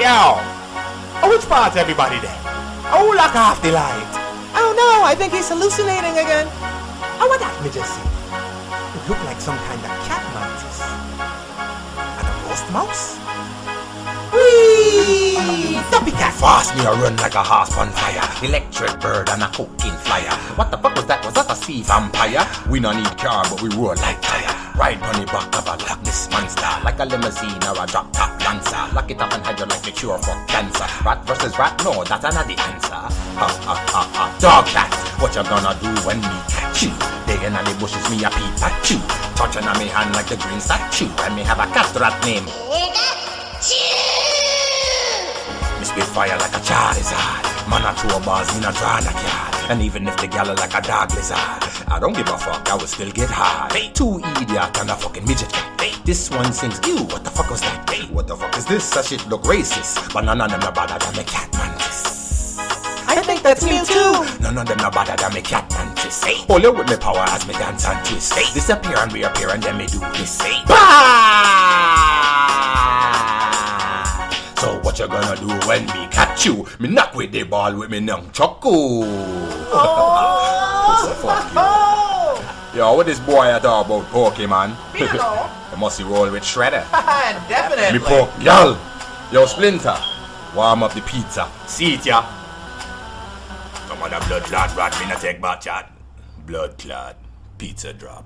Yo! Oh, which part's everybody there? Oh, lock off the light. Oh no, I think he's hallucinating again. Oh, what that midget see? It look like some kind of cat mantis. And a ghost mouse? Whee! Copycat! Fast me a run like a horse on fire. Electric bird and a cocaine flyer. What the fuck was that? Was that a sea vampire? We no need car, but we roar like tire. Ride on the back of a lockness monster, like a limousine or a drop-top lancer. Lock it up and hide you like the cure for cancer. Rat versus rat? No, that's not the answer. Dog cat, what you gonna do when me catch you? Digging on the bushes, me a PIKACHU. Touching on me hand like the green statue. And me have a cat rat name PIKACHU. Me spit fire like a Charizard. Man a throw balls, me not draw a yard. And even if the gyal like a dog lizard, I don't give a fuck, I will still get hard. Hey, two idiot and a fucking midget cat. Hey, this one sings, ew, what the fuck was that? Hey, what the fuck is this? That shit look racist. But none of them are badder than the cat mantis. I think that's me too. None of them are badder than me cat mantis. Hey, hold you with me power as me dance and twist. Hey, disappear and reappear and then me do this. Hey, bah! So what you gonna do when me catch you? Me knock with the ball with me nunchaku. So fuck you. Yo, what this boy at all about Pokemon? Me don't know. You must roll with Shredder. Definitely. Me poke gyal. Yo, Splinter, warm up the pizza. See it, ya. Come on, a blood clot rat, me not take back chat. Blood clot, pizza drop.